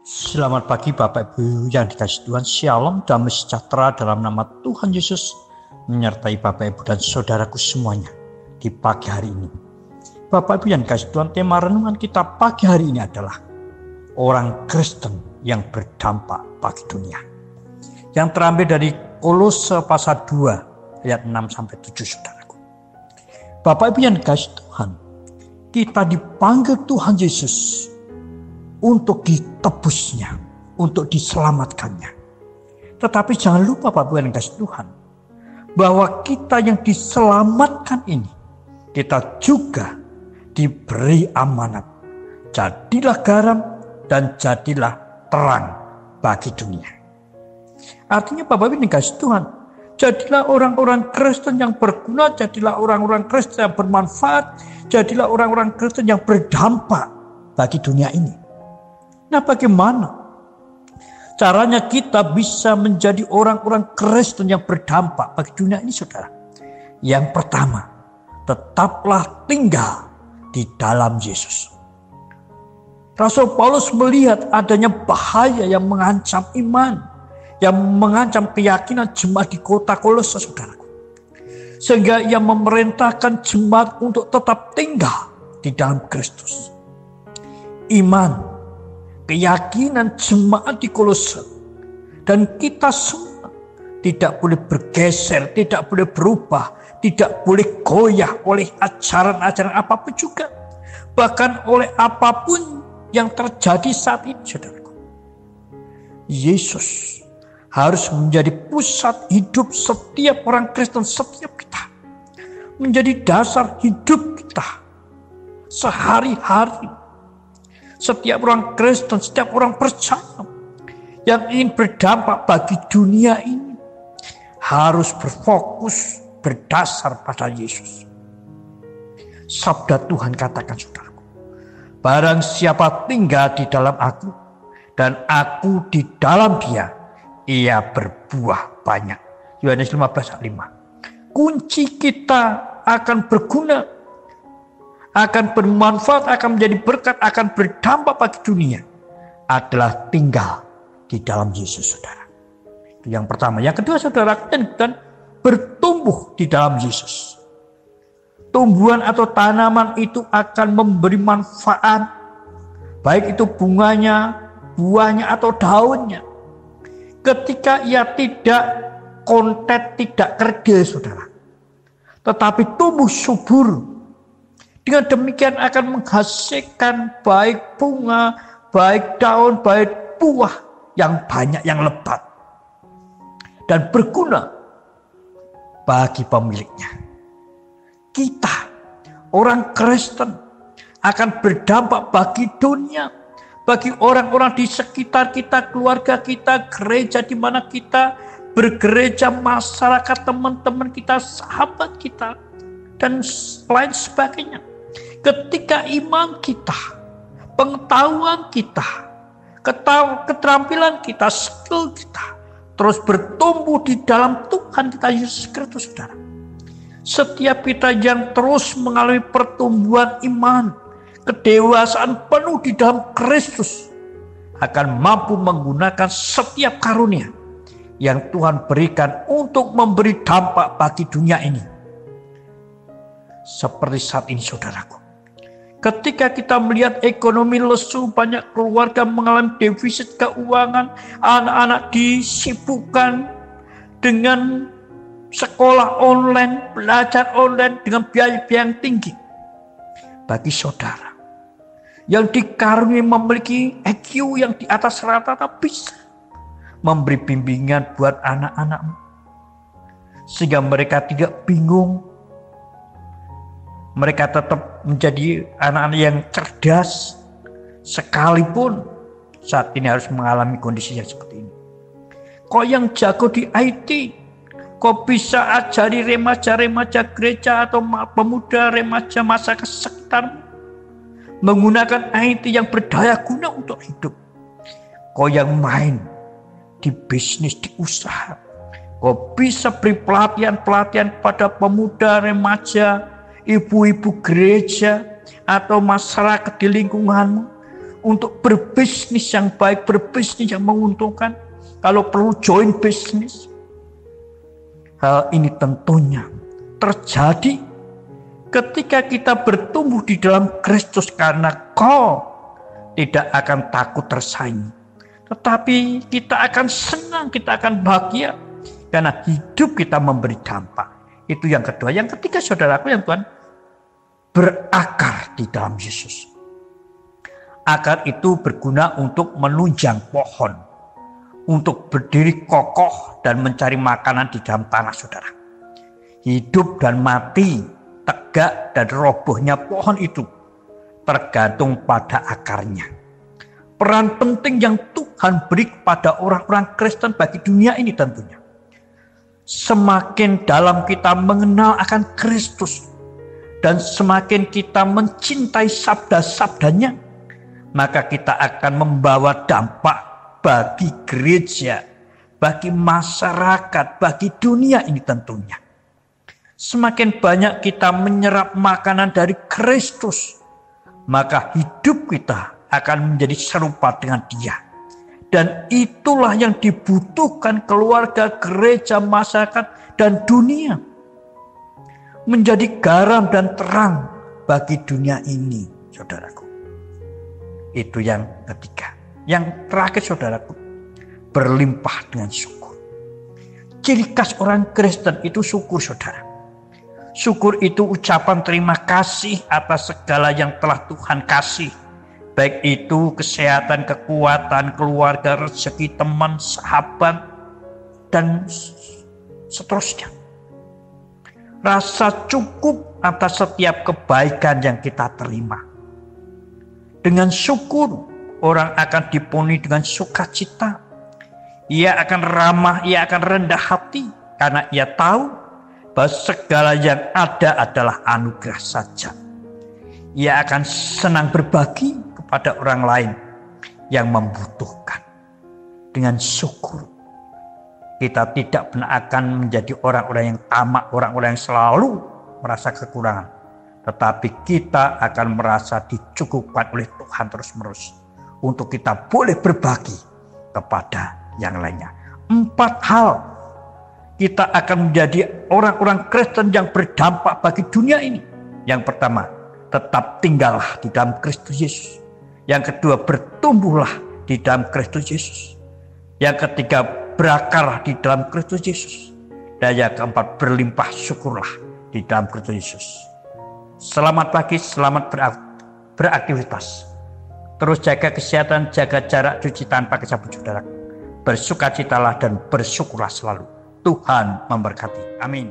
Selamat pagi Bapak Ibu yang dikasihi Tuhan. Shalom, damai sejahtera dalam nama Tuhan Yesus menyertai Bapak Ibu dan saudaraku semuanya di pagi hari ini. Bapak Ibu yang dikasihi Tuhan, tema renungan kita pagi hari ini adalah orang Kristen yang berdampak bagi dunia. Yang terambil dari Kolose pasal 2 ayat 6-7 saudaraku. Bapak Ibu yang dikasihi Tuhan, kita dipanggil Tuhan Yesus untuk ditebusnya, untuk diselamatkannya. Tetapi jangan lupa Bapak Ibu yang dikasihi Tuhan, bahwa kita yang diselamatkan ini, kita juga diberi amanat. Jadilah garam dan jadilah terang bagi dunia. Artinya Bapak Ibu yang dikasihi Tuhan, jadilah orang-orang Kristen yang berguna, jadilah orang-orang Kristen yang bermanfaat, jadilah orang-orang Kristen yang berdampak bagi dunia ini. Nah, bagaimana caranya kita bisa menjadi orang-orang Kristen yang berdampak bagi dunia ini, saudara? Yang pertama, tetaplah tinggal di dalam Yesus. Rasul Paulus melihat adanya bahaya yang mengancam iman, yang mengancam keyakinan jemaat di kota Kolose, saudaraku. Sehingga ia memerintahkan jemaat untuk tetap tinggal di dalam Kristus. Iman, keyakinan jemaat di Kolose dan kita semua tidak boleh bergeser, tidak boleh berubah, tidak boleh goyah oleh ajaran-ajaran apapun juga, bahkan oleh apapun yang terjadi saat ini, saudaraku. Yesus harus menjadi pusat hidup setiap orang Kristen, setiap kita, menjadi dasar hidup kita sehari-hari. Setiap orang Kristen, setiap orang percaya yang ingin berdampak bagi dunia ini harus berfokus berdasar pada Yesus. Sabda Tuhan katakan, saudaraku, barang siapa tinggal di dalam aku dan aku di dalam dia, ia berbuah banyak. Yohanes 15 ayat 5. Kunci kita akan berguna, akan bermanfaat, akan menjadi berkat, akan berdampak bagi dunia adalah tinggal di dalam Yesus, saudara. Itu yang pertama. Yang kedua, saudara, dan bertumbuh di dalam Yesus. Tumbuhan atau tanaman itu akan memberi manfaat, baik itu bunganya, buahnya atau daunnya. Ketika ia tidak kontet, tidak kerdil, saudara, tetapi tumbuh subur. Dengan demikian akan menghasilkan baik bunga, baik daun, baik buah yang banyak, yang lebat. Dan berguna bagi pemiliknya. Kita, orang Kristen, akan berdampak bagi dunia. Bagi orang-orang di sekitar kita, keluarga kita, gereja di mana kita bergereja, masyarakat, teman-teman kita, sahabat kita, dan lain sebagainya. Ketika iman kita, pengetahuan kita, keterampilan kita, skill kita terus bertumbuh di dalam Tuhan kita Yesus Kristus, saudara. Setiap kita yang terus mengalami pertumbuhan iman, kedewasaan penuh di dalam Kristus, akan mampu menggunakan setiap karunia yang Tuhan berikan untuk memberi dampak bagi dunia ini. Seperti saat ini, saudaraku. Ketika kita melihat ekonomi lesu, banyak keluarga mengalami defisit keuangan, anak-anak disibukkan dengan sekolah online, belajar online dengan biaya-biaya yang tinggi. Bagi saudara yang dikaruniai memiliki IQ yang di atas rata-rata, bisa memberi bimbingan buat anak-anakmu, sehingga mereka tidak bingung. Mereka tetap menjadi anak-anak yang cerdas, sekalipun saat ini harus mengalami kondisi yang seperti ini. Kok yang jago di IT, kok bisa ajari remaja-remaja gereja atau pemuda remaja masyarakat sekitar menggunakan IT yang berdaya guna untuk hidup. Kok yang main di bisnis, di usaha, kok bisa beri pelatihan-pelatihan pada pemuda remaja ibu-ibu gereja, atau masyarakat di lingkunganmu untuk berbisnis yang baik, berbisnis yang menguntungkan. Kalau perlu join bisnis. Hal ini tentunya terjadi ketika kita bertumbuh di dalam Kristus, karena kau tidak akan takut tersaingi. Tetapi kita akan senang, kita akan bahagia karena hidup kita memberi dampak. Itu yang kedua. Yang ketiga, saudaraku yang Tuhan, berakar di dalam Yesus. Akar itu berguna untuk menunjang pohon, untuk berdiri kokoh dan mencari makanan di dalam tanah, saudara. Hidup dan mati, tegak dan robohnya pohon itu tergantung pada akarnya. Peran penting yang Tuhan beri kepada orang-orang Kristen bagi dunia ini tentunya. Semakin dalam kita mengenal akan Kristus dan semakin kita mencintai sabda-sabdanya, maka kita akan membawa dampak bagi gereja, bagi masyarakat, bagi dunia ini tentunya. Semakin banyak kita menyerap makanan dari Kristus, maka hidup kita akan menjadi serupa dengan Dia. Dan itulah yang dibutuhkan keluarga, gereja, masyarakat, dan dunia. Menjadi garam dan terang bagi dunia ini, saudaraku. Itu yang ketiga. Yang terakhir, saudaraku, berlimpah dengan syukur. Ciri khas orang Kristen itu syukur, saudara. Syukur itu ucapan terima kasih atas segala yang telah Tuhan kasih. Baik itu kesehatan, kekuatan, keluarga, rezeki, teman, sahabat, dan seterusnya. Rasa cukup atas setiap kebaikan yang kita terima. Dengan syukur, orang akan dipenuhi dengan sukacita. Ia akan ramah, ia akan rendah hati. Karena ia tahu bahwa segala yang ada adalah anugerah saja. Ia akan senang berbagi kepada orang lain yang membutuhkan. Dengan syukur, kita tidak pernah akan menjadi orang-orang yang tamak, orang-orang yang selalu merasa kekurangan. Tetapi kita akan merasa dicukupkan oleh Tuhan terus-menerus. Untuk kita boleh berbagi kepada yang lainnya. 4 hal kita akan menjadi orang-orang Kristen yang berdampak bagi dunia ini. Yang pertama, tetap tinggallah di dalam Kristus Yesus. Yang kedua, bertumbuhlah di dalam Kristus Yesus. Yang ketiga, berakar di dalam Kristus Yesus. Dan yang keempat, berlimpah syukurlah di dalam Kristus Yesus. Selamat pagi, selamat beraktivitas. Terus jaga kesehatan, jaga jarak, cuci tangan pakai sabun, saudara. Bersukacitalah dan bersyukurlah selalu. Tuhan memberkati. Amin.